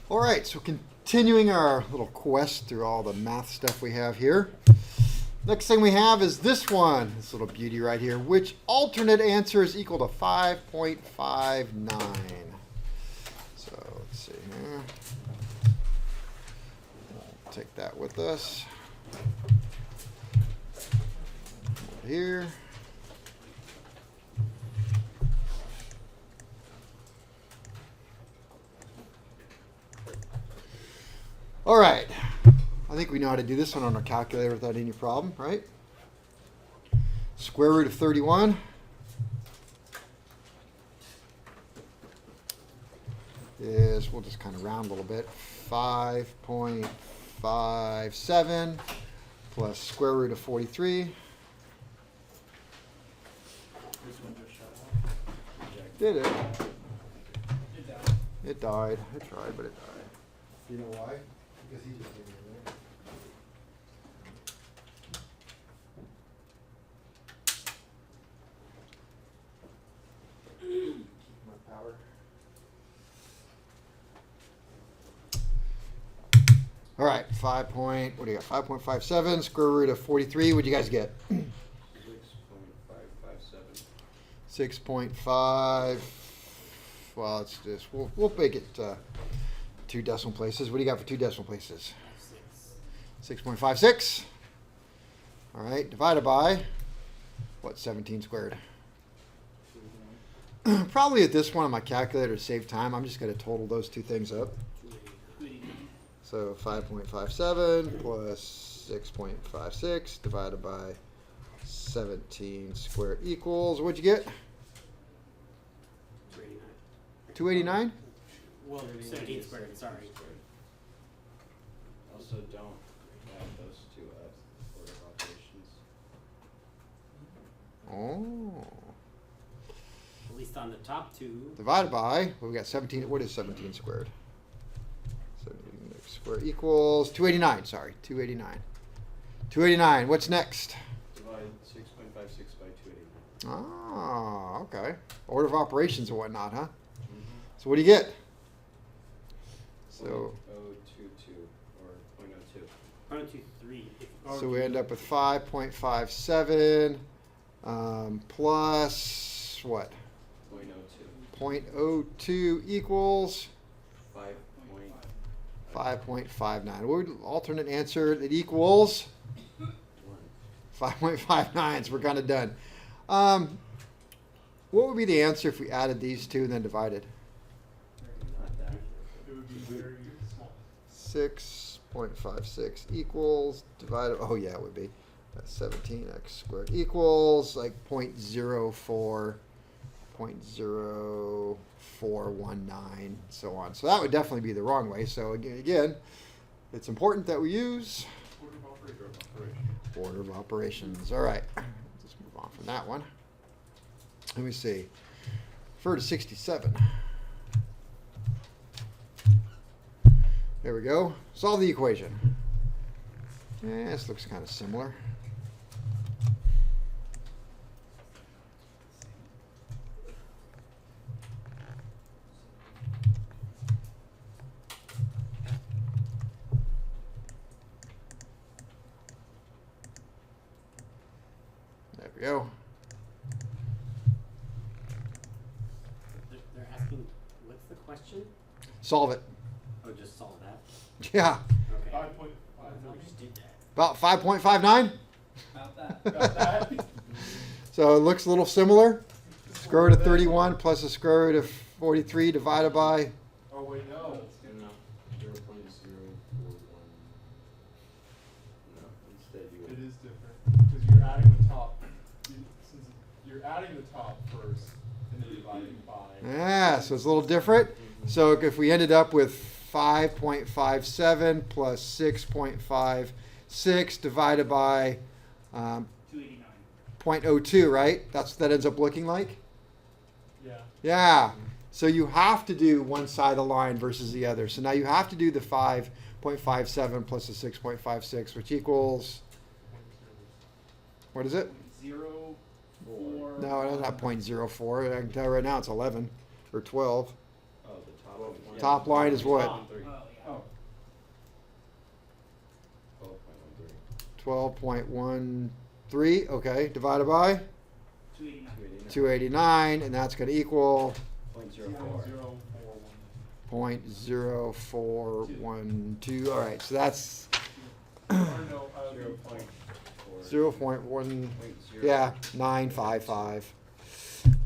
All right, so continuing our little quest through all the math stuff we have here. Next thing we have is this one, this little beauty right here. Which alternate answer is equal to 5.59? So let's see here. We'll take that with us. Over here. All right, I think we know how to do this one on our calculator without any problem, right? Square root of 31 is, we'll just kind of round a little bit, 5.57 plus square root of 43. Did it? It died. I tried, but it died. You know why? Because he just did it, right? Keep my power. All right, what do you got? 5.57 square root of 43. What'd you guys get? 6.5. Well, it's just we'll make it 2 decimal places. What do you got for 2 decimal places? 6.56. All right, divided by what? 17 squared. Probably at this one on my calculator to save time, I'm just going to total those two things up. So 5.57 plus 6.56 divided by 17 squared equals, what'd you get? 289? Well, 17 squared, sorry. Also, don't add those two order of operations. Oh. At least on the top two. Divided by, well, we got 17. What is 17 squared? 17 squared equals 289. Sorry, 289. 289. What's next? Divide 6.56 by 289. Ah, okay. Order of operations and whatnot, huh? Mm-hmm. So what do you get? So 0.022 or 0.02. 0.23. So we end up with 5.57 plus what? 0.02. 0.02 equals 5.59. 5.59. What would alternate answer that equals? 5.59. So we're kind of done. What would be the answer if we added these two and then divided? Not that. It would be very small. 6.56 equals divided. Oh yeah, it would be. That's 17x squared equals like 0.04, 0.0419, so on. So that would definitely be the wrong way. So again, it's important that we use order of operations. All right, let's move on from that one. Let me see. Refer to 67. There we go. Solve the equation. Yeah, this looks kind of similar. There we go. They're asking, what's the question? Solve it. Oh, just solve that. Yeah. Okay. 5.5. I'll just do that. About 5.59. About that. Got that? So it looks a little similar. Square root of 31 plus the square root of 43 divided by. Oh, wait, no. No. 0.041. No, instead you It would. is different because you're adding the top. Since you're adding the top first and then dividing by. Yeah, so it's a little different. So if we ended up with 5.57 plus 6.56 divided by 289. 0.02, right? That's what that ends up looking like? Yeah. Yeah. So you have to do one side of the line versus the other. So now you have to do the 5.57 plus the 6.56, which equals, what is it? 0, 4. No, it's not 0.04. I can tell you right now it's 11 or 12. Oh, the top one. Top line is what? Oh, 12.13, okay, divided by 289. 289, and that's going to equal 0.04. 0.0412. All right, so that's Or no, 0.4. 0.1, yeah, 955.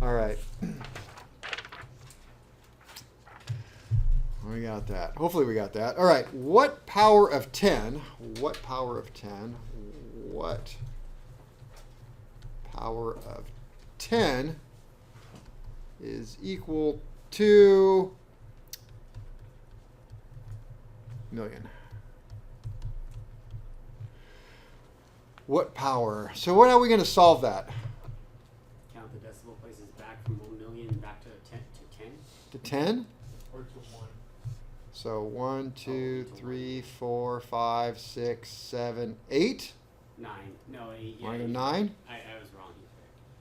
All right. We got that. Hopefully we got that. All right, what power of 10, what power of 10 is equal to million? What power? So what are we going to solve that? Count the decimal places back from 1 million back to 10 To 10? or to 1. So 1, 2, 3, 4, 5, 6, 7, 8. 9. No, yeah. Want to go you- 9? I was wrong.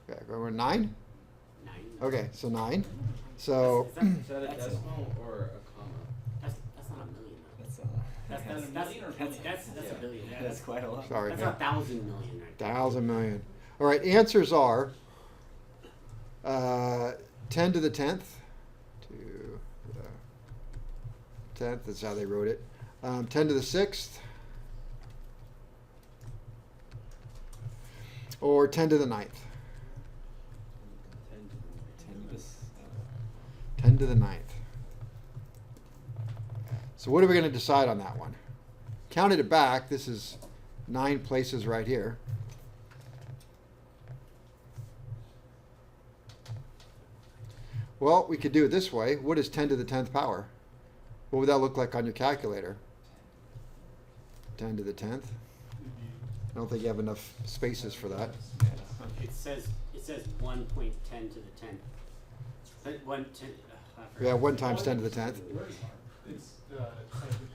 Okay, go 9? 9. Okay, so 9. So Is that a decimal or a comma? That's not a million though. That's That's a million or billion? that's Yeah. a billion. Yeah, That's quite a lot. sorry. That's yeah. 1,000 million right there. 1,000 million. All right, answers are 10 to the 10th. To the 10th, that's how they wrote it. 10 to the 6th. Or 10 to the 9th. 10 to the 9th. So what are we going to decide on that one? Counted it back. This is 9 places right here. Well, we could do it this way. What is 10 to the 10th power? What would that look like on your calculator? 10 to the 10th? I don't think you have enough spaces for that. It says 1.10 to the 10th. But 1 10. I forgot. Yeah, 1 times 10 to the 10th. It's,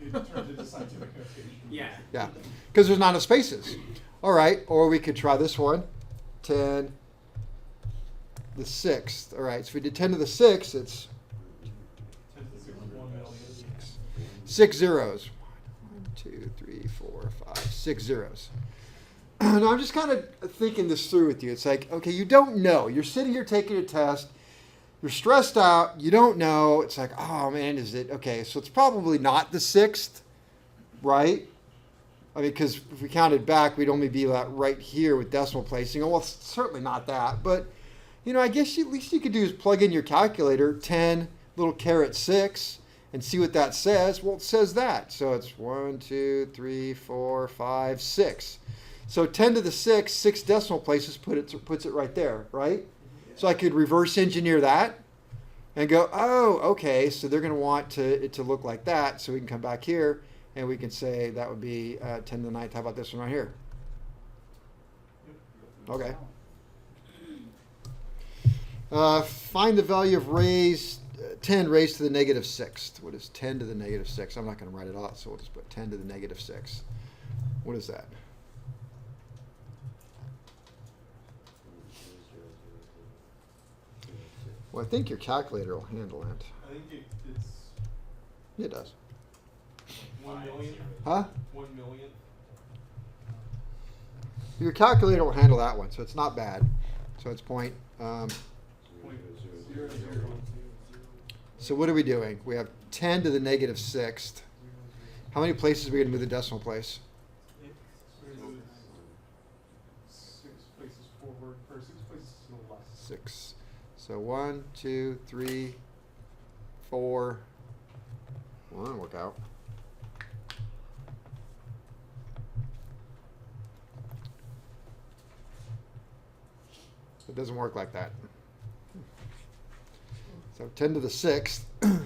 it turns into scientific notation. Yeah. Yeah, because there's not enough spaces. All right, or we could try this one. 10 the 6th. All right, so if we did 10 to the 6th, it's 10 to the 6 is 1 million. 6 zeros. 1, 2, 3, 4, 5, 6 zeros. Now I'm just kind of thinking this through with you. It's like, okay, you don't know. You're sitting here taking a test. You're stressed out. You don't know. It's like, oh man, is it okay? So it's probably not the 6th, right? I mean, because if we counted back, we'd only be like right here with decimal placing. Oh, well, it's certainly not that. But you know, I guess at least you could do is plug in your calculator, 10 little caret 6, and see what that says. Well, it says that. So it's 1, 2, 3, 4, 5, 6. So 10 to the 6, 6 decimal places puts it right there, right? So I could reverse engineer that and go, oh, okay, so they're going to want it to look like that. So we can come back here and we can say that would be 10 to the 9th. How about this one right here? Okay. Find the value of 10 raised to the negative 6th. What is 10 to the negative 6th? I'm not going to write it out, so we'll just put 10 to the negative 6th. What is that? Well, I think your calculator will handle it. I think it's It does. 1 million. Huh? 1 million. Your calculator will handle that one, so it's not bad. So it's point. Point 0, 0, 0. So what are we doing? We have 10 to the negative 6th. How many places are we going to move the decimal place? 6 places forward, or 6 places to the left. 6. So 1, 2, 3, 4. Well, that'll work out. It doesn't work like that. So 10 to the 6th, we're going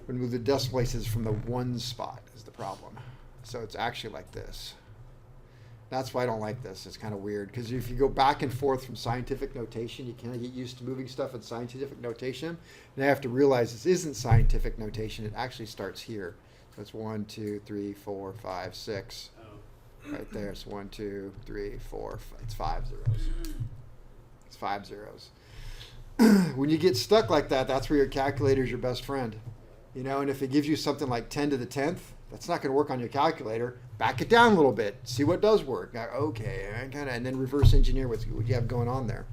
to move the decimal places from the 1 spot is the problem. So it's actually like this. That's why I don't like this. It's kind of weird because if you go back and forth from scientific notation, you kind of get used to moving stuff in scientific notation. And I have to realize this isn't scientific notation. It actually starts here. So it's 1, 2, 3, 4, 5, 6. Oh. Right there. It's 1, 2, 3, 4. It's 5 zeros. It's 5 zeros. When you get stuck like that, that's where your calculator is your best friend. You know, and if it gives you something like 10 to the 10th, That's not going to work on your calculator. Back it down a little bit. See what does work. Okay, and then reverse engineer what you have going on there.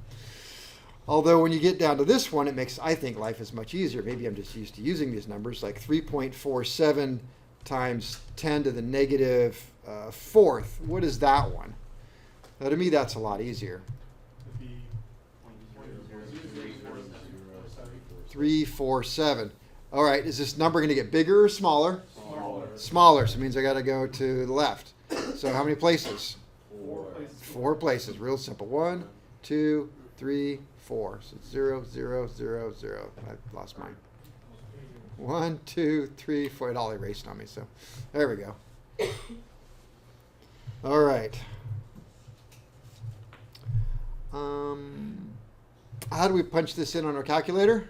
Although when you get down to this one, it makes, I think, life is much easier. Maybe I'm just used to using these numbers, like 3.47 times 10 to the negative fourth. What is that one? Now, to me, that's a lot easier. It'd be 347. All right, is this number going to get bigger or smaller? smaller. Smaller, so it means I got to go to the left. So how many places? 4 places. 4 places. Real simple. 1, 2, 3, 4. So it's 0, 0, 0, 0. I lost mine. 1, 2, 3, 4. It all erased on me. So there we go. All right. How do we punch this in on our calculator?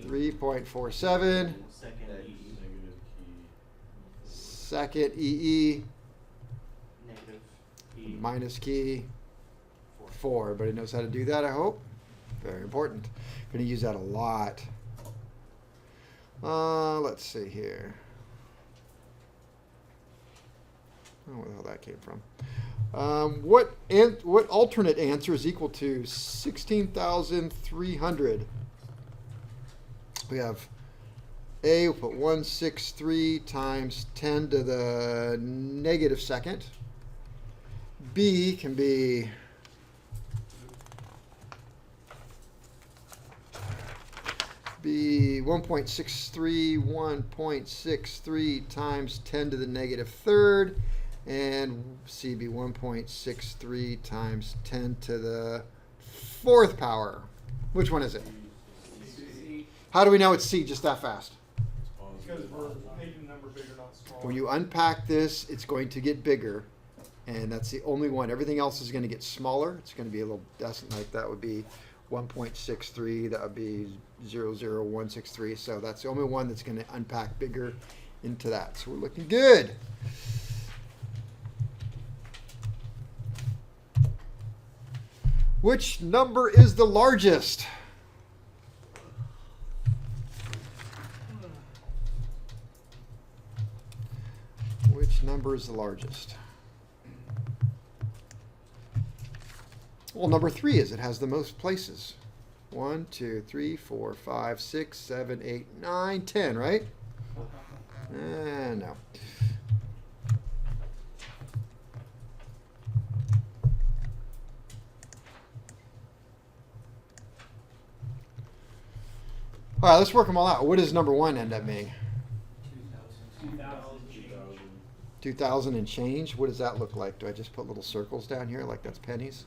3.47. 3.47. Second EE. Negative. Minus key 4. Everybody knows how to do that, I hope. Very important. Going to use that a lot. Let's see here. I don't know where the hell that came from. What alternate answer is equal to 16,300? We have A, we'll put 163 times 10 to the negative second. B can be be 1.63 times 10 to the negative third, and C be 1.63 times 10 to the fourth power. Which one is it? How do we know it's C just that fast? Because we're making the number bigger, not smaller. When you unpack this, it's going to get bigger, and that's the only one. Everything else is going to get smaller. It's going to be a little, that's like that would be 1.63, that would be 00163. So that's the only one that's going to unpack bigger into that. So we're looking good. Which number is the largest? Which number is the largest? Well, number 3 is. It has the most places. 1, 2, 3, 4, 5, 6, 7, 8, 9, 10, right? No. All right, let's work them all out. What does number 1 end up being? 2,000 and change. What does that look like? Do I just put little circles down here like that's pennies?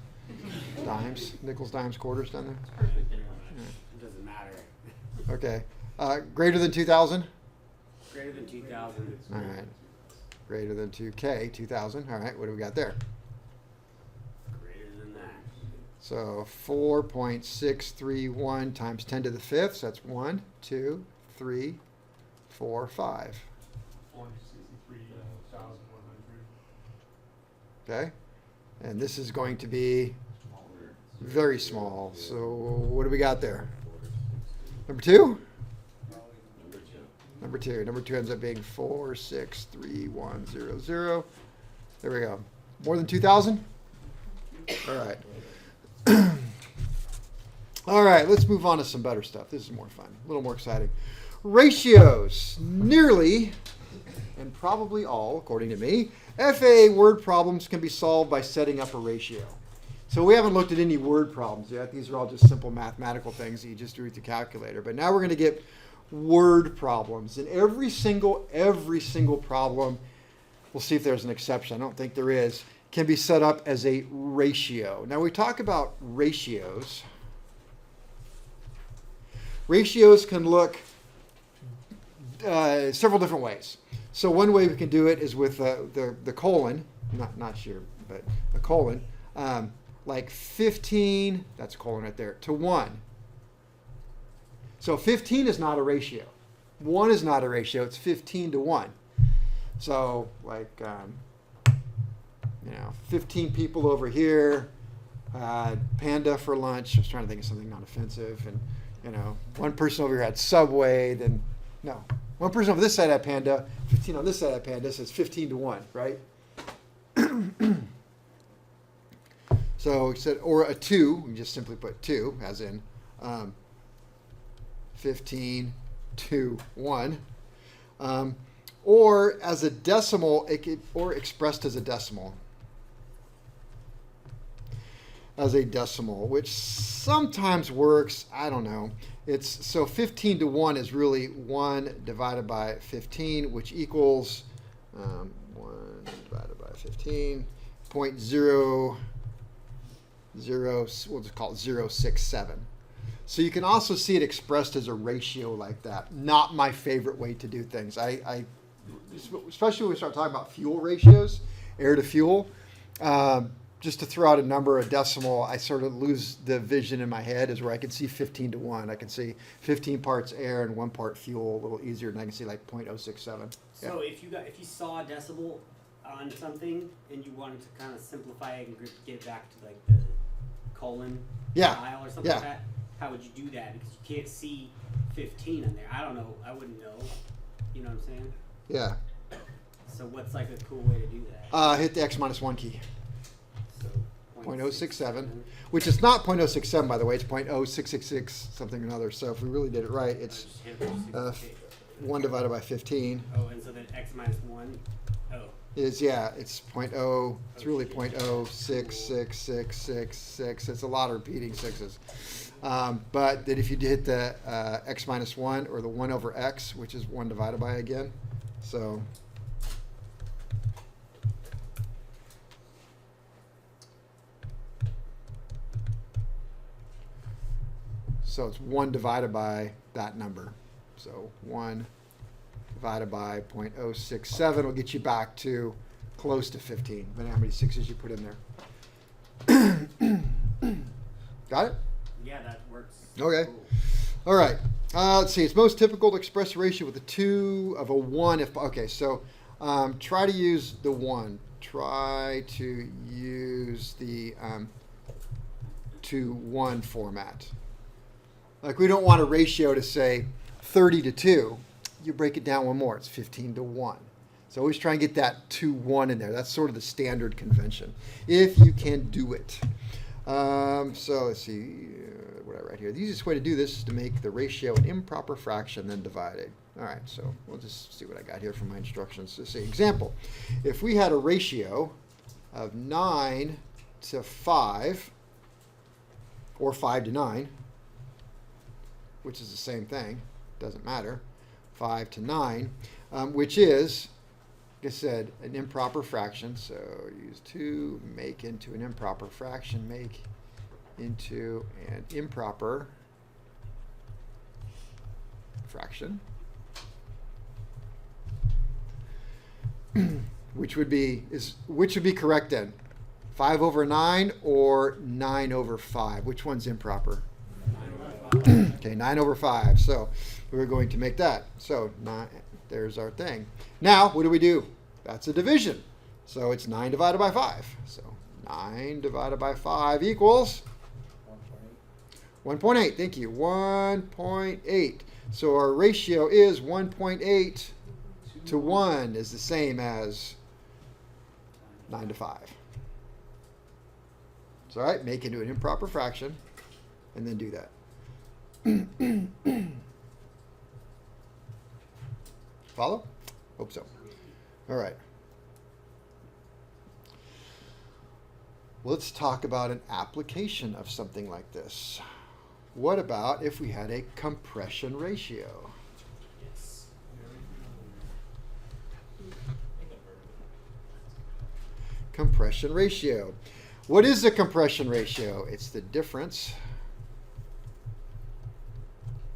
Dimes, nickels, dimes, quarters down there? It doesn't matter. Okay. Greater than 2,000? Greater than 2,000. All right. Greater than 2K, 2,000. All right, what do we got there? Greater than that. So 4.631 times 10 to the fifth. So that's 1, 2, 3, 4, 5. 463,100. Okay? And this is going to be very small. So what do we got there? Number 2? Number 2. Number 2 ends up being 463,100. There we go. More than 2,000? All right. All right, let's move on to some better stuff. This is more fun, a little more exciting. Ratios. Nearly, and probably all, according to me, FAA word problems can be solved by setting up a ratio. So we haven't looked at any word problems yet. These are all just simple mathematical things that you just do with your calculator. But now we're going to get word problems. And every single problem, we'll see if there's an exception. I don't think there is, can be set up as a ratio. Now we talk about ratios. Ratios can look several different ways. So one way we can do it is with the colon, not sure, but a colon, like 15, that's a colon right there, to 1. So 15 is not a ratio. 1 is not a ratio, it's 15 to 1. So like, 15 people over here, Panda for lunch. I was trying to think of something non-offensive. And, one person over here had Subway, then, no. one person over this side of that panda, 15 on this side of that panda, so it's 15 to 1, right? So we said, or a 2, we just simply put 2, as in 15 to 1. Or as a decimal, or expressed as a decimal. As a decimal, which sometimes works, I don't know. So 15 to 1 is really 1 divided by 15, which equals 1 divided by 15, 0.0, we'll just call it 0.067. So you can also see it expressed as a ratio like that. Not my favorite way to do things. I especially when we start talking about fuel ratios, air to fuel, just to throw out a number, a decimal, I sort of lose the vision in my head is where I can see 15 to 1. I can see 15 parts air and 1 part fuel a little easier, and I can see like 0.067. So if you saw a decibel on something and you wanted to kind of simplify it and get it back to like the colon mile or something like that, how would you do that? Because you can't see 15 in there. I don't know. I wouldn't know. You know what I'm saying? Yeah. So what's like a cool way to do that? Hit the X minus 1 key. So 0.067, which is not 0.067, by the way. It's 0.0666 something or another. So if we really did it right, it's 1 divided by 15. Oh, and so then X minus 1. Oh. It's 0.0. It's really 0.066666. It's a lot of repeating sixes. But then if you hit the X minus 1 or the 1 over X, which is 1 divided by again, so it's 1 divided by that number. So 1 divided by 0.067 will get you back to close to 15, depending on how many sixes you put in there. Got it? Yeah, that works. Okay. Cool. All right. Let's see. It's most typical to express a ratio with a 2 of a 1. Okay, so try to use the 1. Try to use the 2-1 format. Like we don't want a ratio to say 30 to 2. You break it down one more. It's 15 to 1. So always try and get that 2-1 in there. That's sort of the standard convention, if you can do it. So let's see what I write here. The easiest way to do this is to make the ratio an improper fraction, then divide it. All right, so we'll just see what I got here from my instructions. Let's see. Example, if we had a ratio of 9 to 5, or 5 to 9, which is the same thing, doesn't matter, 5 to 9, which is, like I said, an improper fraction. So use 2, make into an improper fraction, make into an improper fraction, which would be correct then? 5 over 9 or 9 over 5? Which one's improper? 9 over 5. Okay, 9 over 5. So we're going to make that. So there's our thing. Now, what do? That's a division. So it's 9 divided by 5. So 9 divided by 5 equals 1.8. Thank you. 1.8. So our ratio is 1.8 to 1 is the same as 9 to 5. So all right, make into an improper fraction and then do that. Follow? Hope so. All right. Let's talk about an application of something like this. What about if we had a compression ratio? Yes. Compression ratio. What is the compression ratio? It's the difference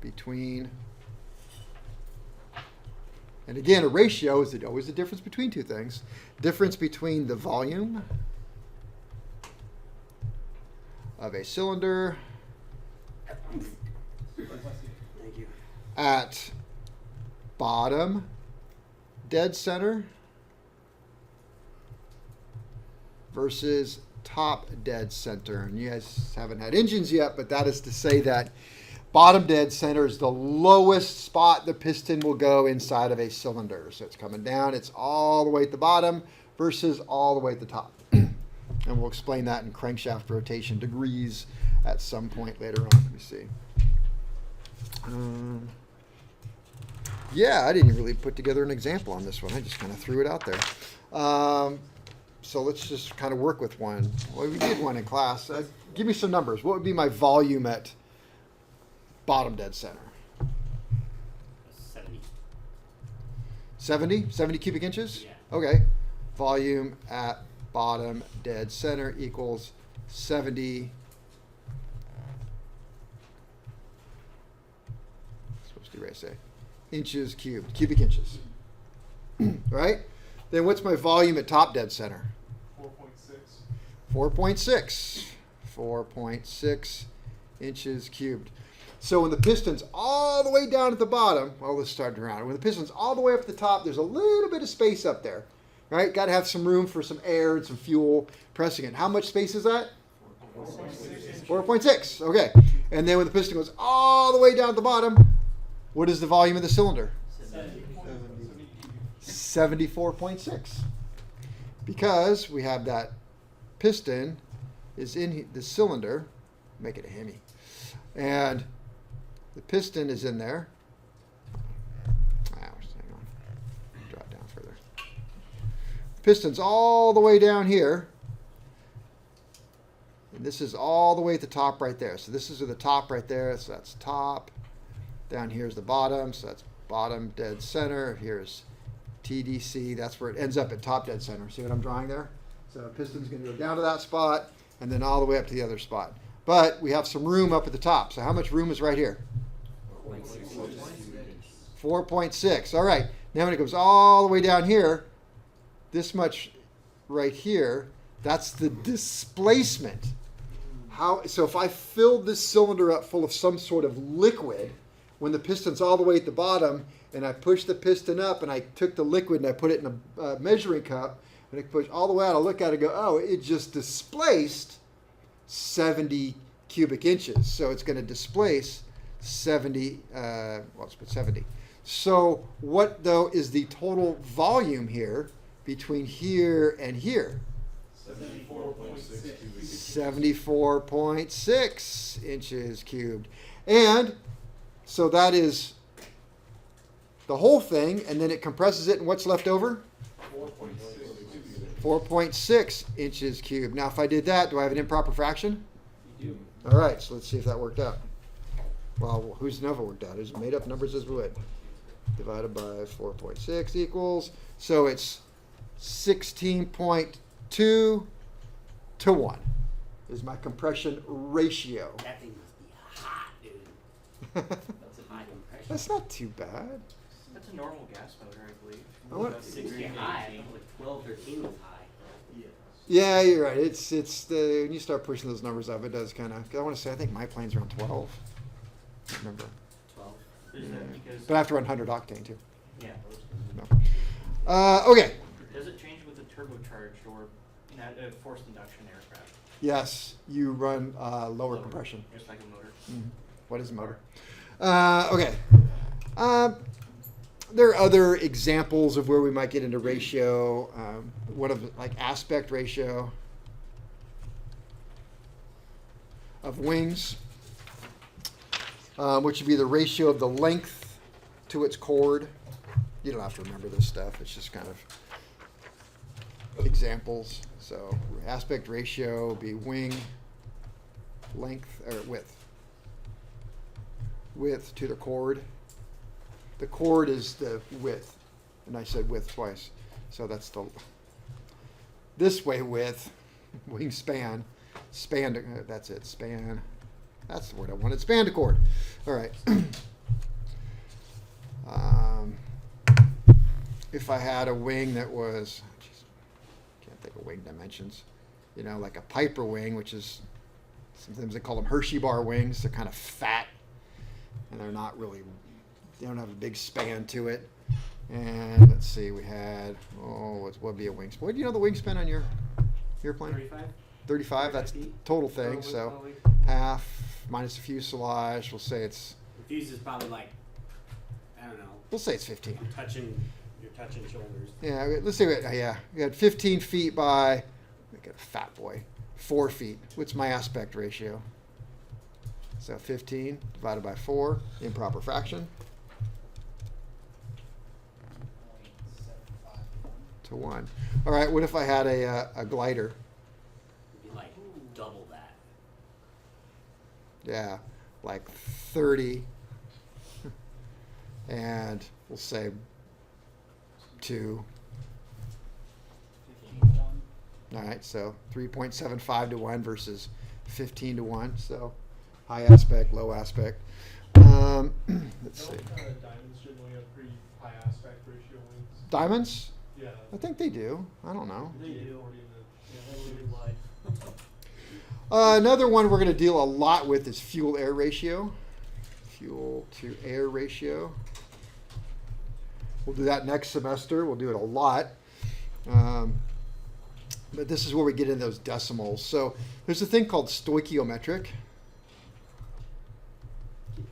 between, and again, a ratio is always the difference between two things. Difference between the volume of a cylinder Thank you. at bottom dead center versus top dead center. And you guys haven't had engines yet, but that is to say that bottom dead center is the lowest spot the piston will go inside of a cylinder. So it's coming down, it's all the way at the bottom versus all the way at the top. And we'll explain that in crankshaft rotation degrees at some point later on. Let me see. Yeah, I didn't really put together an example on this one. I just kind of threw it out there. So let's just kind of work with one. Well, we did one in class. Give me some numbers. What would be my volume at bottom dead center? 70. 70? 70 cubic inches? Yeah. Okay. Volume at bottom dead center equals 70. Supposed to erase inches cubed, cubic inches. Right? Then what's my volume at top dead center? 4.6. 4.6 inches cubed. So when the piston's all the way down at the bottom, well, let's start around. When the piston's all the way up at the top, there's a little bit of space up there, right? Got to have some room for some air and some fuel pressing it. How much space is that? 4.6. Okay. And then when the piston goes all the way down at the bottom, what is the volume of the cylinder? 74.6. Because we have that piston is in the cylinder, make it a Hemi, and the piston is in there. Hang on, draw it down further. Piston's all the way down here, and this is all the way at the top right there. So this is at the top right there, so that's top. Down here is the bottom, so that's bottom dead center. Here's TDC, that's where it ends up at top dead center. See what I'm drawing there? So the piston's going to go down to that spot and then all the way up to the other spot. But we have some room up at the top. So how much room is right here? 4.6. All right. Now when it goes all the way down here, this much right here, that's the displacement. So if I filled this cylinder up full of some sort of liquid, when the piston's all the way at the bottom, and I pushed the piston up, and I took the liquid and I put it in a measuring cup, and I push all the way out, I look at it and go, oh, it just displaced 70 cubic inches. So it's going to displace 70, let's put 70. So what, though, is the total volume here between here and here? 74.6 inches cubed. And so that is the whole thing, and then it compresses it, and what's left over? 4.6 inches cubed. Now, if I did that, do I have an improper fraction? You do. All right, so let's see if that worked out. Well, who's never worked out? It's made up numbers as we would. Divided by 4.6 equals, so it's 16.2 to 1 is my compression ratio. That thing must be hot, dude. That's a High compression. That's not too bad. That's a normal gas motor, I believe. I want- About 60 high. Like 12, 13 was high. Yeah, you're right. It's the when you start pushing those numbers up, it does kind of. I want to say I think my plane's around 12. I don't remember, 12. Is that because, but I have to run 100 octane too. yeah. No. Okay. Does it change with a turbocharged or forced induction aircraft? Yes, you run lower compression. Just like a motor. What is a motor? Okay. There are other examples of where we might get into ratio. One of like aspect ratio of wings, which would be the ratio of the length to its chord. You don't have to remember this stuff. It's just kind of examples. So aspect ratio would be wing length or width to the chord. The chord is the width, and I said width twice. So that's this way width, wingspan, span. That's it. Span. That's the word I wanted. Span to chord. All right. If I had a wing that was, can't think of wing dimensions. You know, like a Piper wing, which is sometimes they call them Hershey bar wings. They're kind of fat, and they're not really. They don't have a big span to it. And let's see, we had, what would be a wingspan? What do you know the wingspan on your plane? 35? 35, that's the total thing. Probably, So probably. half minus the fuselage. We'll say it's. The fuse is probably like, I don't know. We'll say it's 15. You're touching shoulders. Yeah, let's say we had 15 feet by. Make it a fat boy. 4 feet. What's my aspect ratio? So 15 divided by 4, improper fraction. 0.75 To 1. All right, what if I had a glider? It'd be like double that. Yeah, like 30. And we'll say 2. 15 to 1. All right, so 3.75 to 1 versus 15 to 1. So high aspect, low aspect. Let's see. Don't diamonds generally have pretty high aspect ratio wings? Diamonds? Yeah. I think they do. I don't know. They do. Another one we're going to deal a lot with is fuel-air ratio. Fuel to air ratio. We'll do that next semester. We'll do it a lot. But this is where we get into those decimals. So there's a thing called stoichiometric.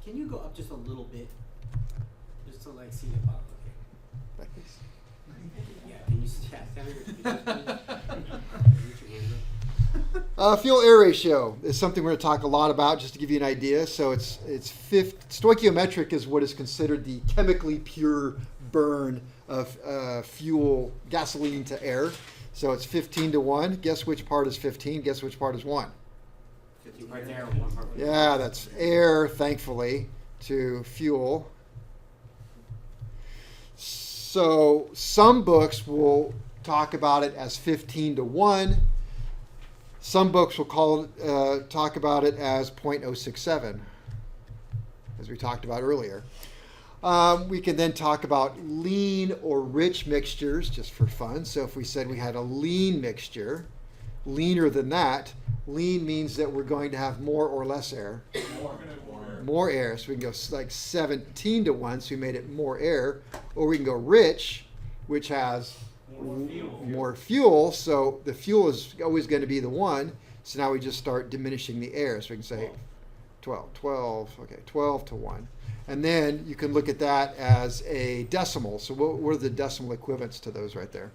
Can you go up just a little bit? Just to like see about, okay. Like this. Yeah, can you stand here? Reach your hand up. Fuel-air ratio is something we're going to talk a lot about, just to give you an idea. So stoichiometric is what is considered the chemically pure burn of fuel, gasoline to air. So it's 15 to 1. Guess which part is 15? Guess which part is 1? 15 part there, 1 part. Yeah, that's air, thankfully, to fuel. So some books will talk about it as 15 to 1. Some books will talk about it as 0.067, as we talked about earlier. We can then talk about lean or rich mixtures, just for fun. So if we said we had a lean mixture, leaner than that, lean means that we're going to have more or less air. More air. So we can go like 17 to 1, so we made it more air. Or we can go rich, which has more fuel. So the fuel is always going to be the 1. So now we just start diminishing the air. So we can say 12 to 1. And then you can look at that as a decimal. So what are the decimal equivalents to those right there?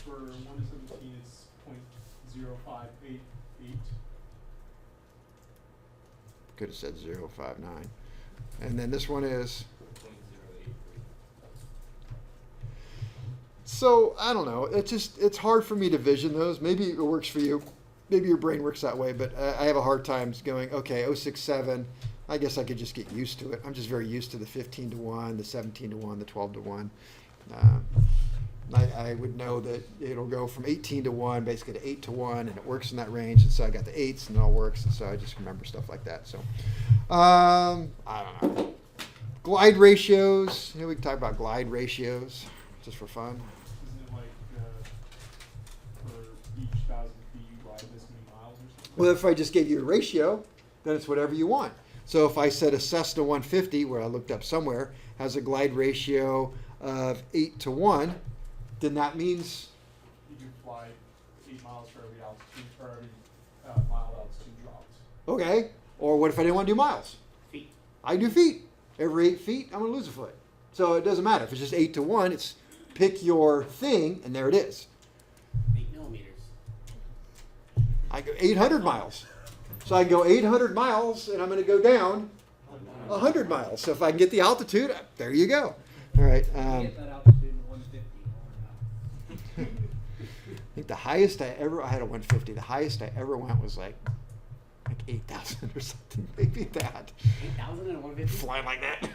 For 1 to 17, it's 0.0588. Could have said 0.059. And then this one is. So I don't know. It's hard for me to vision those. Maybe it works for you. Maybe your brain works that way, but I have a hard time going, okay, 0.067, I guess I could just get used to it. I'm just very used to the 15 to 1, the 17 to 1, the 12 to 1. I would know that it'll go from 18 to 1, basically to 8 to 1, and it works in that range, and so I got the 8s, and it all works, and so I just remember stuff like that. So, I don't know. Glide ratios, we can talk about glide ratios, just for fun. Isn't it like for each 1,000 feet you ride this many miles or something? Well, if I just gave you a ratio, then it's whatever you want. So if I said a Cessna 150, where I looked up somewhere, has a glide ratio of 8 to 1, then that means You can fly 8 miles for every altitude, for every mile altitude dropped. okay. Or what if I didn't want to do miles? Feet. I do feet. Every 8 feet, I'm going to lose a foot. So it doesn't matter. If it's just 8 to 1, it's pick your thing, and there it is. 8 millimeters. I go 800 miles. So I go 800 miles, and I'm going to go down 100 miles. So if I can get the altitude, there you go. All right. Get that altitude in 150 or not. I think the highest I had a 150. The highest I ever went was like 8,000 or something. Maybe that. 8,000 and 150? Flying like that.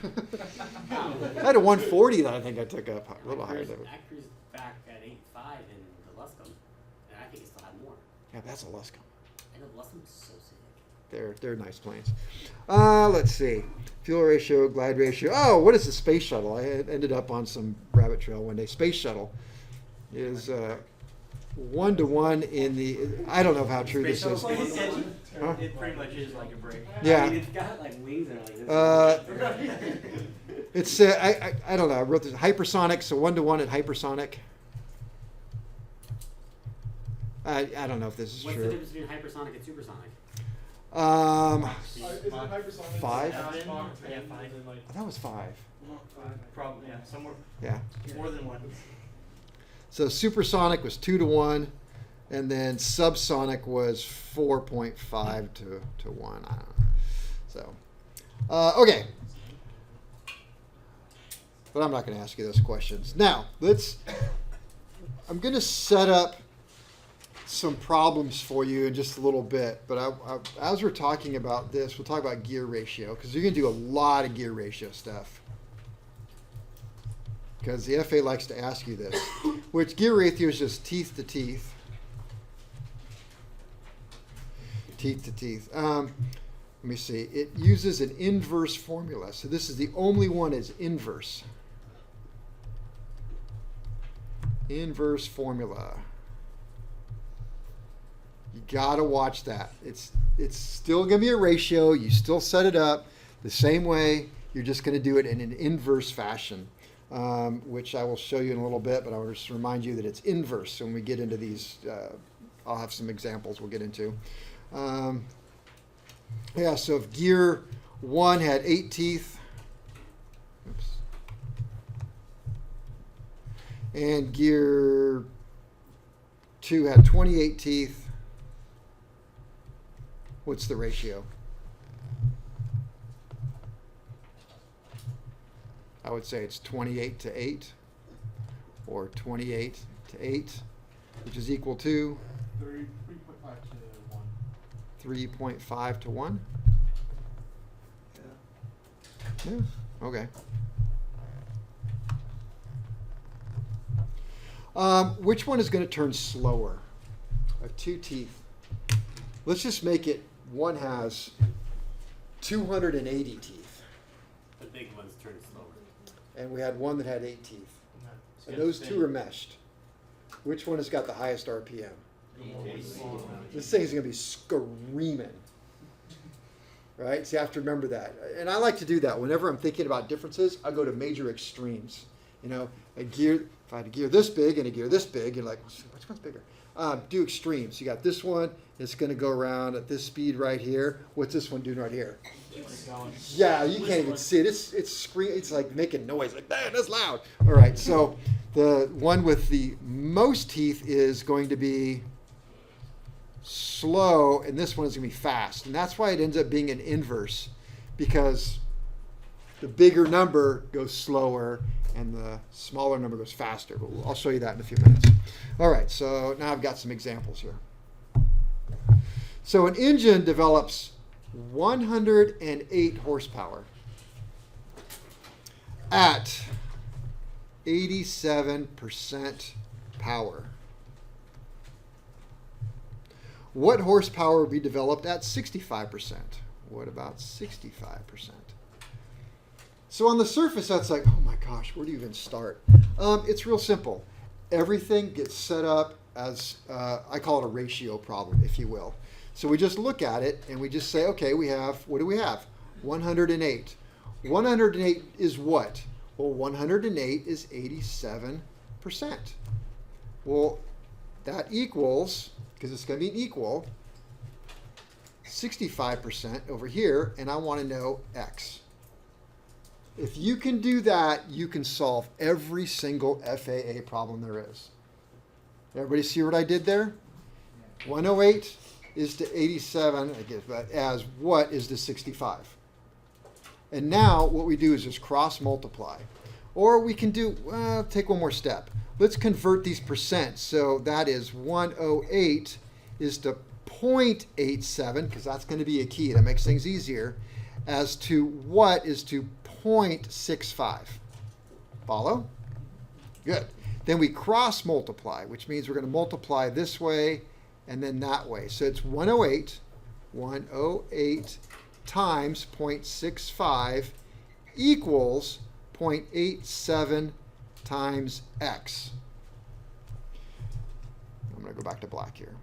I had a 140 that I think I took up a little higher than it. I cruised back at 8.5 in the Luscombe, and I think it still had more. Yeah, that's a Luscombe. I know the Luscombe's so sick. They're nice planes. Let's see. Fuel ratio, glide ratio. Oh, what is the space shuttle? I ended up on some rabbit trail one day. Space shuttle is 1 to 1 in the. I don't know how true this is. Huh? It pretty much is like a break. Yeah. I mean, it's got like wings and like this. It's I don't know. I wrote this hypersonic, so 1 to 1 at hypersonic. I don't know if this is What's the true. difference between hypersonic and supersonic? Is it hypersonic? 5? Mach 10, Yeah, and 5. then, like, I thought it was 5. Probably, yeah, somewhere, Yeah. more than one. So supersonic was 2 to 1, and then subsonic was 4.5 to 1. I don't know. So, okay. But I'm not going to ask you those questions. Now, I'm going to set up some problems for you in just a little bit. But as we're talking about this, we'll talk about gear ratio, because you're going to do a lot of gear ratio stuff. Because the FA likes to ask you this, which gear ratio is just teeth to teeth. Teeth to teeth. Let me see. It uses an inverse formula. So this is the only one is inverse. Inverse formula. You got to watch that. It's still going to be a ratio. You still set it up the same way. You're just going to do it in an inverse fashion. Which I will show you in a little bit, but I will just remind you that it's inverse. So when we get into these, I'll have some examples we'll get into. Yeah, so if gear 1 had 8 teeth, oops, and gear 2 had 28 teeth, what's the ratio? I would say it's 28 to 8, or 28 to 8, which is equal to 3.5 to 1. 3.5 to 1. Yeah. Okay. Which one is going to turn slower? 2 teeth. Let's just make it one has 280 teeth. The big ones turn slower. And we had one that had 8 teeth. It's And gonna those stay- 2 are meshed. Which one has got the highest RPM? This thing's going to be screaming. Right? So you have to remember that. And I like to do that. Whenever I'm thinking about differences, I go to major extremes. You know, if I had a gear this big and a gear this big, you're like, which one's bigger? Do extremes. You got this one. It's going to go around at this speed right here. What's this one doing right here? Yeah, you can't even see it. It's like making noise. Like, man, that's loud. All right, so the one with the most teeth is going to be slow, and this one is going to be fast. And that's why it ends up being an inverse, because the bigger number goes slower and the smaller number goes faster. But I'll show you that in a few minutes. All right, so now I've got some examples here. So an engine develops 108 horsepower at 87% power. What horsepower would be developed at 65%? What about 65%? So on the surface, that's like, oh my gosh, where do you even start? It's real simple. Everything gets set up as, I call it a ratio problem, if you will. So we just look at it and we just say, okay, we have, what do we have? 108. 108 is what? Well, 108 is 87%. Well, that equals, because it's going to be an equal, 65% over here, and I want to know X. If you can do that, you can solve every single FAA problem there is. Everybody see what I did there? 108 is to 87, I guess, but as what is to 65? And now what we do is just cross multiply. Or we can do, take one more step. Let's convert these percents. So that is 108 is to 0.87, because that's going to be a key. That makes things easier. As to what is to 0.65. Follow? Good. Then we cross multiply, which means we're going to multiply this way and then that way. So it's 108 times 0.65 equals 0.87 times X. I'm going to go back to black here.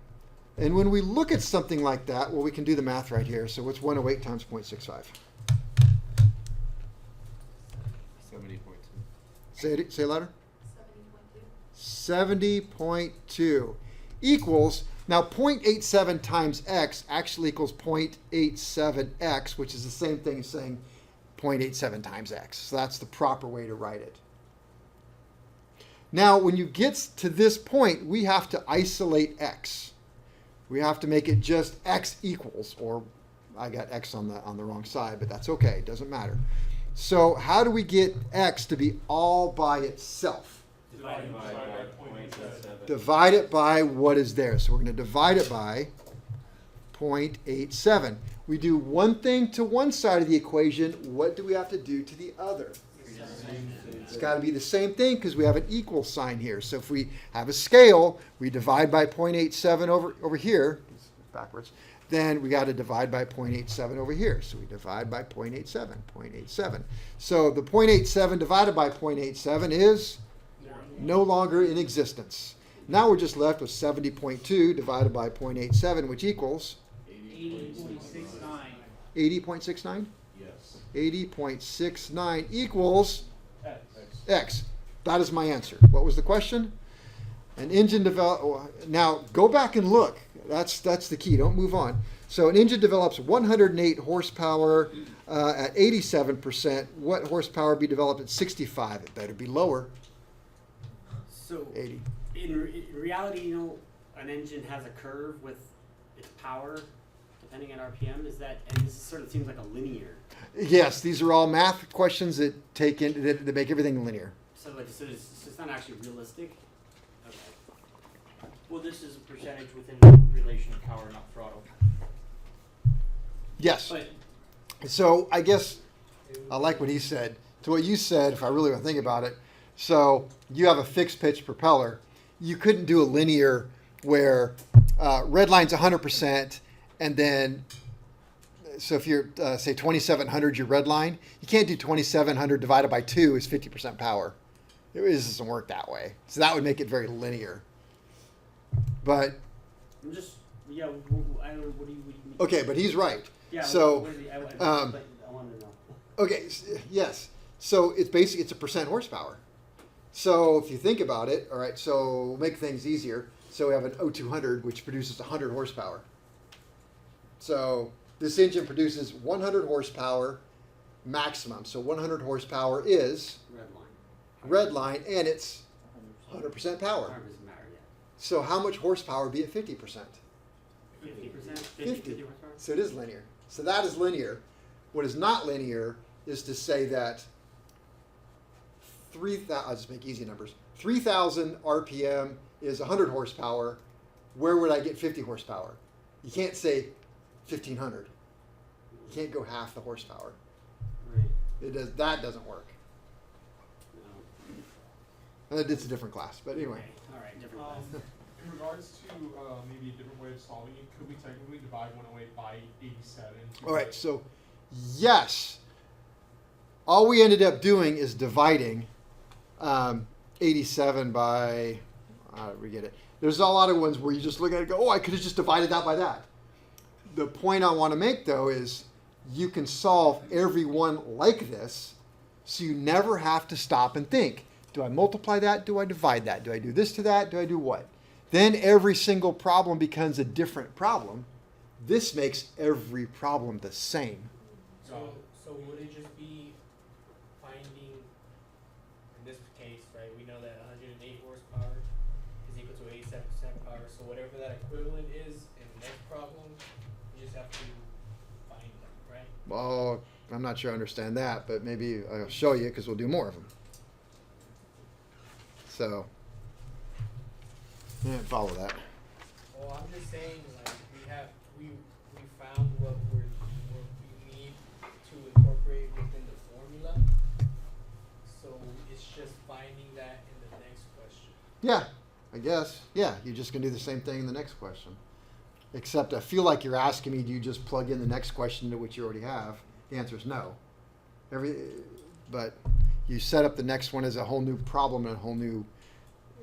And when we look at something like that, well, we can do the math right here. So what's 108 times 0.65? 70.2. Say it louder. 70.2 equals Now 0.87 times x actually equals 0.87x, which is the same thing as saying 0.87 times x. So that's the proper way to write it. Now when you get to this point, we have to isolate x. We have to make it just x equals, or I got x on the wrong side, but that's okay, it doesn't matter. So how do we get x to be all by itself? Divide by 0.87. Divide it by what is there. So we're going to divide it by 0.87. We do one thing to one side of the equation. What do we have to do to the other? It's got to be the same thing because we have an equal sign here. So if we have a scale, we divide by 0.87 over here, backwards, then we got to divide by 0.87 over here. So we divide by 0.87, 0.87. So the 0.87 divided by 0.87 is no longer in existence. Now we're just left with 70.2 divided by 0.87, which equals 80.69. 80.69? Yes. 80.69 equals X. X. That is my answer. What was the question? An engine develop. Now go back and look. That's the key. Don't move on. So an engine develops 108 horsepower at 87%. What horsepower be developed at 65? It better be lower. So 80. in reality, you know, an engine has a curve with its power depending on RPM. Is that, and this sort of seems like a linear. Yes, these are all math questions that that make everything linear. So it's not actually realistic. Okay. Well, this is a percentage within relation to power, not throttle. Yes. But So I guess I like what he said. To what you said, if I really want to think about it, so you have a fixed pitch propeller. You couldn't do a linear where red line's 100%, and then so if you're say 2700 your red line, you can't do 2700 divided by 2 is 50% power. It doesn't work that way. So that would make it very linear. But I'm just, yeah. I don't know. What do you mean? okay, but he's right. Yeah. So what is he, I want to know. okay, yes. So it's basically it's a percent horsepower. So if you think about it, all right. So we'll make things easier. So we have an O200 which produces 100 horsepower. So this engine produces 100 horsepower maximum. So 100 horsepower is red line, and it's 100% power. Power doesn't matter yet. So how much horsepower would be at 50%? 50%. 50. horsepower. So it is linear. So that is linear. What is not linear is to say that 3,000, I'll just make easy numbers, 3,000 RPM is 100 horsepower. Where would I get 50 horsepower? You can't say 1,500. You can't go half the horsepower. Right. That doesn't work. No. It's a different class, but anyway. Okay. All right. Different class. In regards to maybe a different way of solving it, could we technically divide 108 by 87? All right, so yes. All we ended up doing is dividing 87 by, we get it. There's a lot of ones where you just look at it and go, oh, I could have just divided that by that. The point I want to make, though, is you can solve every one like this, so you never have to stop and think. Do I multiply that? Do I divide that? Do I do this to that? Do I do what? Then every single problem becomes a different problem. This makes every problem the same. So would it just be finding, in this case, right, we know that 108 horsepower is equal to 87% power, so whatever that equivalent is in the next problem, you just have to find them, right? Well, I'm not sure I understand that, but maybe I'll show you because we'll do more of them. So, I didn't follow that. Well, I'm just saying, like, we found what we need to incorporate within the formula, so it's just finding that in the next question. Yeah, I guess. Yeah, you're just going to do the same thing in the next question. Except I feel like you're asking me, do you just plug in the next question to which you already have? The answer is no. But you set up the next one as a whole new problem and a whole new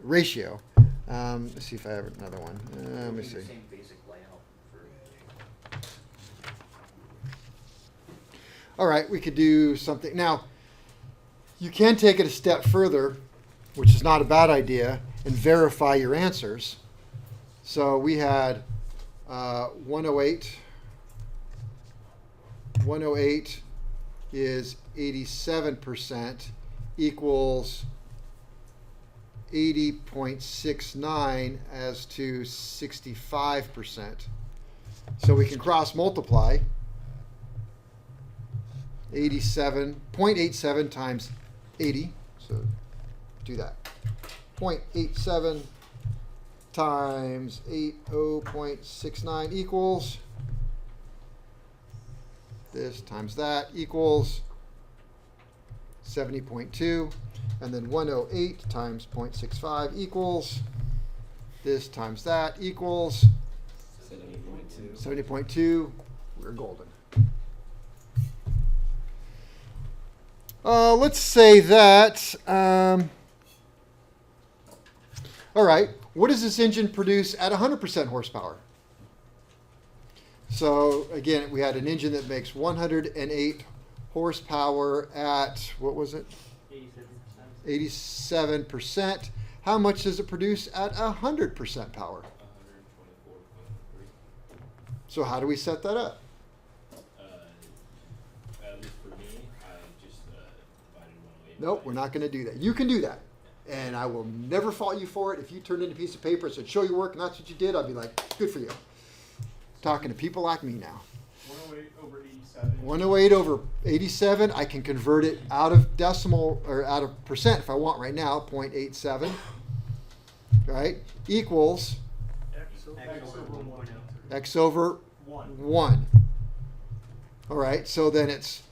ratio. Let's see if I have another one. Let me see. Same basic layout for. All right, we could do something. Now, you can take it a step further, which is not a bad idea, and verify your answers. So we had 108. 108 is 87% equals 80.69 as to 65%. So we can cross multiply 0.87 times 80. So do that. 0.87 times 80.69 equals this times that equals 70.2. And then 108 times 0.65 equals this times that equals 70.2. 70.2. We're golden. Let's say that. All right. What does this engine produce at 100% horsepower? So again, we had an engine that makes 108 horsepower at, what was it? 87%. 87%. How much does it produce at 100% power? 124.3. So how do we set that up? At least for me, I just divided 108. Nope, we're not going to do that. You can do that. And I will never fault you for it. If you turned in a piece of paper and said, show your work, and that's what you did, I'd be like, good for you. Talking to people like me now. 108 over 87. 108 over 87, I can convert it out of decimal, or out of percent if I want right now, 0.87, right? Equals X over 1.0. x over 1. 1. All right, so then it's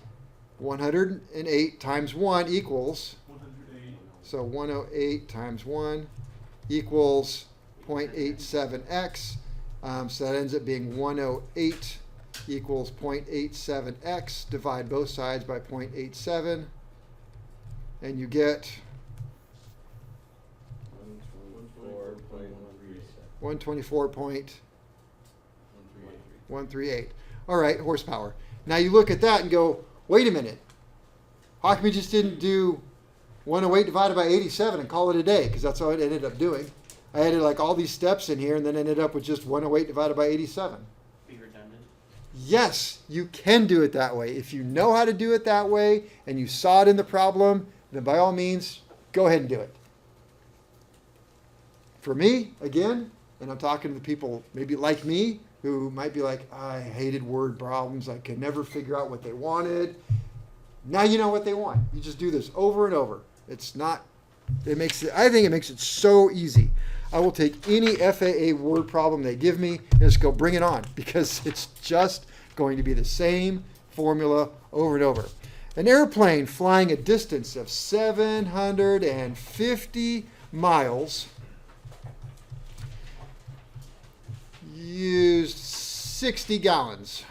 108 times 1 equals, 108. so 108 times 1 equals 0.87x. So that ends up being 108 equals 0.87x. Divide both sides by 0.87. And you get 124.138. All right, horsepower. Now you look at that and go, wait a minute. How come we just didn't do 108 divided by 87 and call it a day? Because that's how it ended up doing. I added like all these steps in here and then ended up with just 108 divided by 87. Be redundant. Yes, you can do it that way. If you know how to do it that way and you saw it in the problem, then by all means, go ahead and do it. For me, again, and I'm talking to the people maybe like me who might be like, I hated word problems. I could never figure out what they wanted. Now you know what they want. You just do this over and over. It's not, I think it makes it so easy. I will take any FAA word problem they give me and just go bring it on because it's just going to be the same formula over and over. An airplane flying a distance of 750 miles used 60 gallons.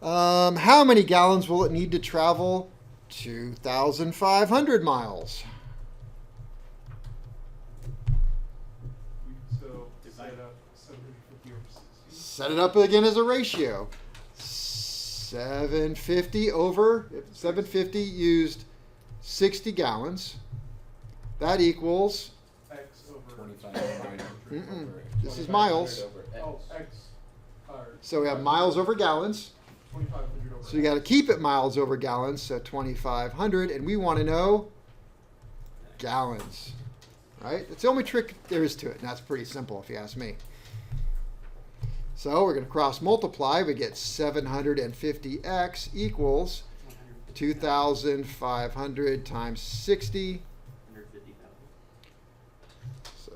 How many gallons will it need to travel 2,500 miles? So set up 750 over 60. Set it up again as a ratio. 750 used 60 gallons. That equals, X over 2500 Mm-mm. over This is miles. 2500 over Oh, X. X. So we have miles over gallons. 2,500 over. So you got to keep it miles over gallons, so 2,500, and we want to know gallons, right? That's the only trick there is to it, and that's pretty simple if you ask me. So we're going to cross multiply. We get 750x equals 2,500 times 60. 150,000. So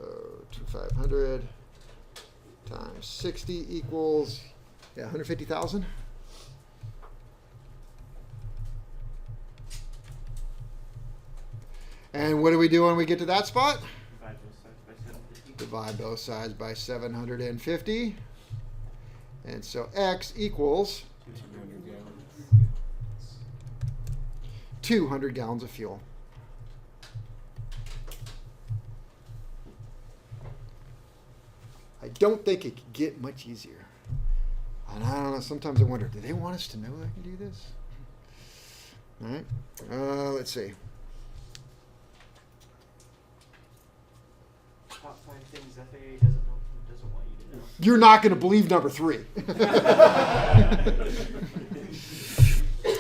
2,500 times 60 equals, 150,000. And what do we do when we get to that spot? Divide both sides by 750. Divide both sides by 750. And so x equals 200 gallons. 200 gallons of fuel. I don't think it could get much easier. And I don't know, sometimes I wonder, do they want us to know I can do this? All right, let's see. Top 5 things FAA doesn't want you to know. You're not going to believe number 3.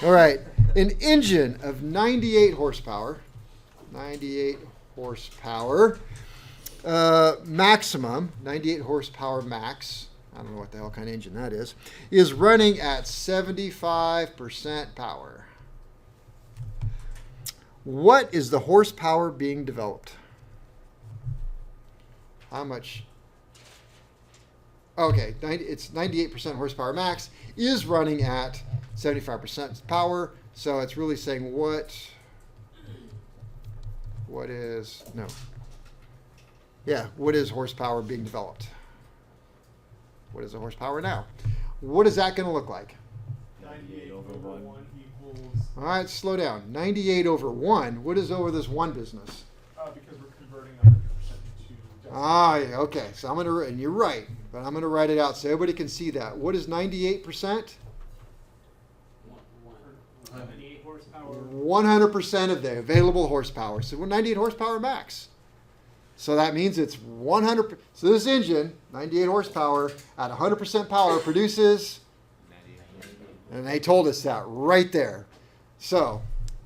All right. An engine of 98 horsepower, maximum, 98 horsepower max, I don't know what the hell kind of engine that is running at 75% power. What is the horsepower being developed? How much? Okay, it's 98% horsepower max, is running at 75% power. So it's really saying what is horsepower being developed? What is the horsepower now? What is that going to look like? 98 over 1 equals. All right, slow down. 98 over 1. What is over this 1 business? Because we're converting 100% to decimal. Yeah, okay. So I'm going to, and you're right, but I'm going to write it out so everybody can see that. What is 98%? 78 horsepower. 100% of the available horsepower. So we're 98 horsepower max. So that means it's 100. So this engine, 98 horsepower at 100% power, produces, and they told us that right there. So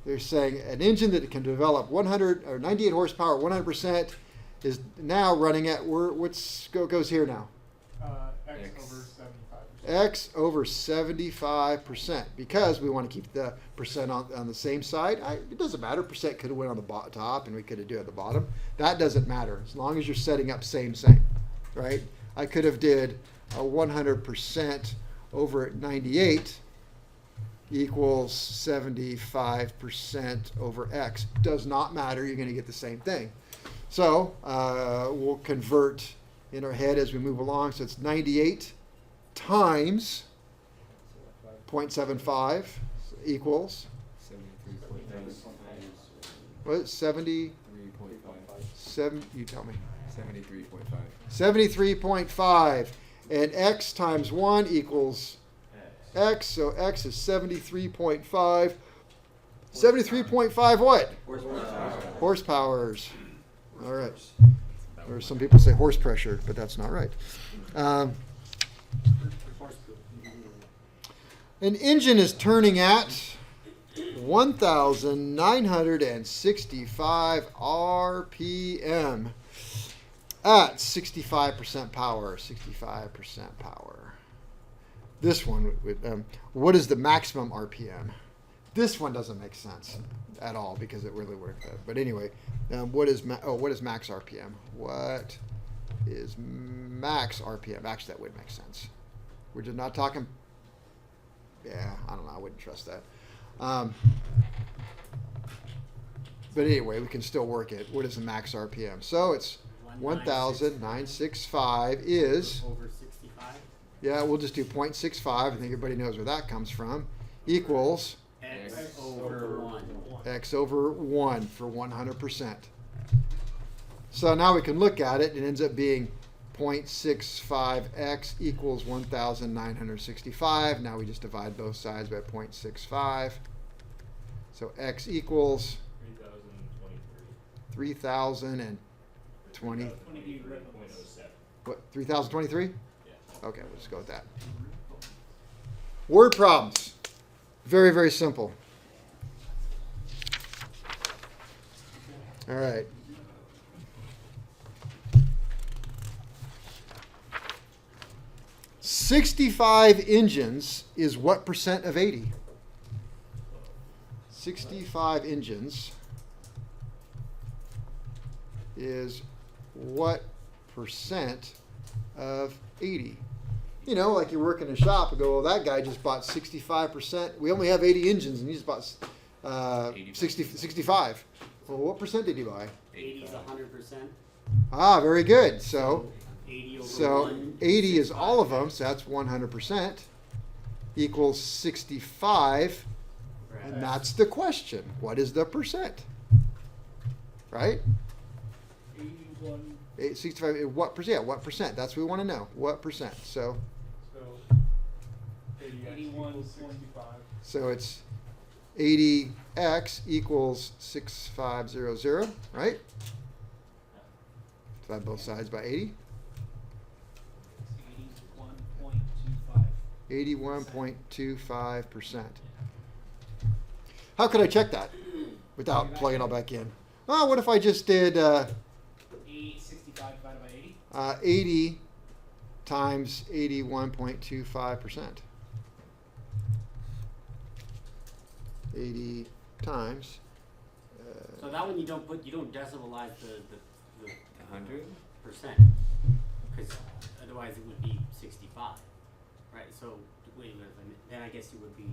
they're saying an engine that can develop 100 or 98 horsepower, 100% is now running at what's goes here now. X over 75% because we want to keep the percent on the same side. It doesn't matter. Percent could have went on the top and we could have done it at the bottom. That doesn't matter as long as you're setting up same, right? I could have did a 100% over 98 equals 75% over X. Does not matter. You're going to get the same thing. So we'll convert in our head as we move along. So it's 98 times 0.75 equals what? 70. 7. You tell me. 73.5. 73.5, and X times 1 equals X. So X is 73.5. 73.5 what? Horsepowers. All right. Or some people say horse pressure, but that's not right. An engine is turning at 1,965 RPM at 65% power. 65% power. This one, what is the maximum RPM? This one doesn't make sense at all because it really worked. But anyway, what is max RPM? What is max RPM? Actually, that would make sense. We're just not talking. Yeah, I don't know. I wouldn't trust that. But anyway, we can still work it. What is the max RPM? So it's 1,965 is. Over 65. Yeah, we'll just do 0.65. I think everybody knows where that comes from. Equals X over 1. X over 1 for 100%. So now we can look at it. It ends up being 0.65x equals 1,965. Now we just divide both sides by 0.65. So x equals 3,020. What, 3,023? Yeah. Okay, we'll just go with that. Word problems. Very, very simple. All right. "65 engines is what percent of 80? 65 engines is what percent of 80? You know, like you work in a shop and go, well, that guy just bought 65%. We only have 80 engines and he just bought 65. Well, what percent did he buy? 80 is 100%. Ah, very good. So 80 over 1. 80 is all of them, so that's 100%, equals 65, and that's the question. What is the percent? Right? 81. 65, what percent? Yeah, what percent? That's what we want to know. What percent? So 81 equals 65. So it's 80x equals 6500, right? Divide both sides by 80. 81.25. 81.25%. How could I check that without plugging it all back in? Oh, what if I just did 865 divided by 80. 80 times 81.25%? 80 times. So that one you don't decimalize the 100? percent, because otherwise it would be 65, right? So wait a minute, then I guess it would be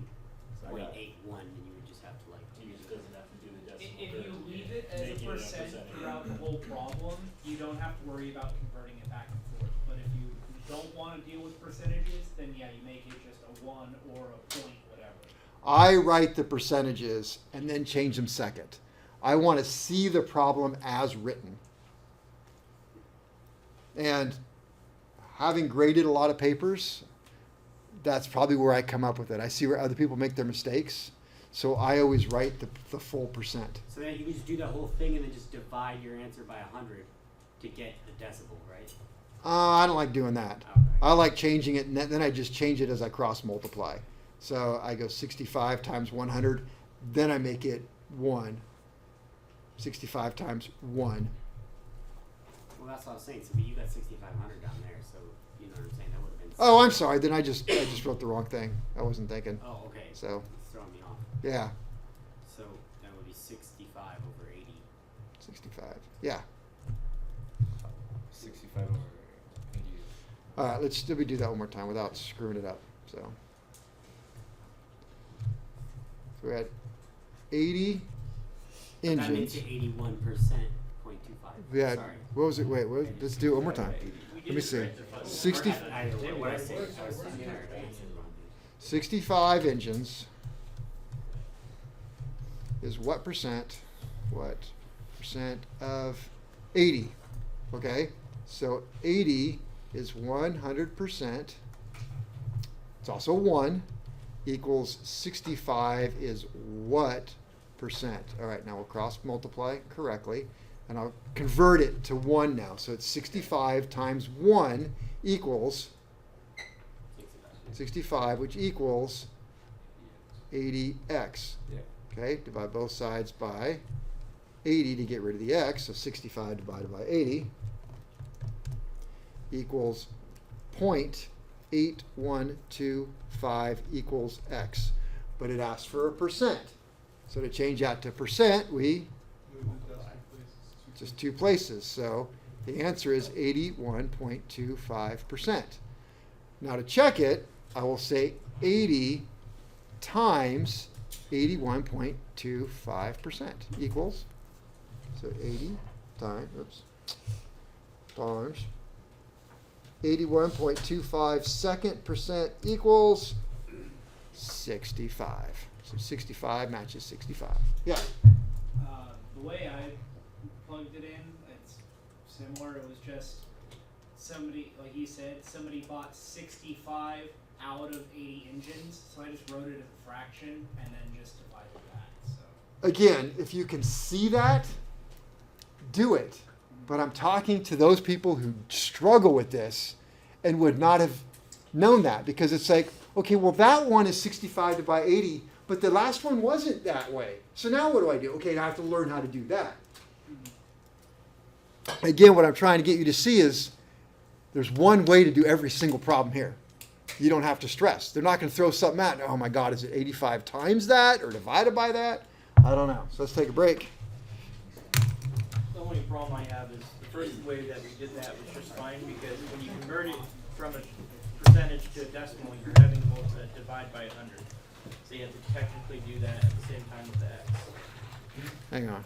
So I got- 0.81, and you would just have to like He just doesn't have to do the decimal. If you version. leave it as a Making it percent percentage. throughout the whole problem, you don't have to worry about converting it back and forth. But if you don't want to deal with percentages, then yeah, you make it just a 1 or a point, whatever. I write the percentages and then change them second. I want to see the problem as written. And having graded a lot of papers, that's probably where I come up with it. I see where other people make their mistakes, so I always write the full percent. So then you can just do that whole thing and then just divide your answer by 100 to get the decibel, right? I don't like doing that. Okay. I like changing it, and then I just change it as I cross multiply. So I go 65 times 100, then I make it 1. 65 times 1. Well, that's what I was saying. So you got 6,500 down there, so you know what I'm saying? That would have been. Oh, I'm sorry. Then I just wrote the wrong thing. I wasn't thinking. Oh, okay. So It's throwing me off. yeah, So that would be 65 over 80. 65. Yeah. 65 over 80. All right. Let me do that one more time without screwing it up. So we're at 80 That makes engines. it 81%, 0.25. We had, Sorry. what was it? Wait, let's do it one more time. Let me see. 60, What I said, I was tired. I answered wrong. 65 engines is what percent of 80? Okay, so 80 is 100%. It's also 1 equals 65 is what percent? All right, now we'll cross multiply correctly, and I'll convert it to 1 now. So it's 65 times 1 equals 65, which equals 80x. Yeah. Okay, divide both sides by 80 to get rid of the x, so 65 divided by 80 equals 0.8125 equals x. But it asks for a percent. So to change that to percent, we just 2 places. So the answer is 81.25%. Now to check it, I will say 80 times 81.25% equals, so 80 times 81.25 second percent equals 65. So 65 matches 65. Yeah. The way I plugged it in, it's similar. It was just somebody, like he said, somebody bought 65 out of 80 engines, so I just wrote it as a fraction and then just divided that. So Again, if you can see that, do it. But I'm talking to those people who struggle with this and would not have known that, because it's like, okay, well, that one is 65 divided by 80, but the last one wasn't that way. So now what do I do? Okay, I have to learn how to do that. Again, what I'm trying to get you to see is there's one way to do every single problem here. You don't have to stress. They're not going to throw something out. Oh my God, is it 85 times that or divided by that? I don't know. So let's take a break. The only problem I have is the first way that we did that was just fine, because when you convert it from a percentage to a decimal, you're having to divide by 100. So you have to technically do that at the same time with the x. Hang on.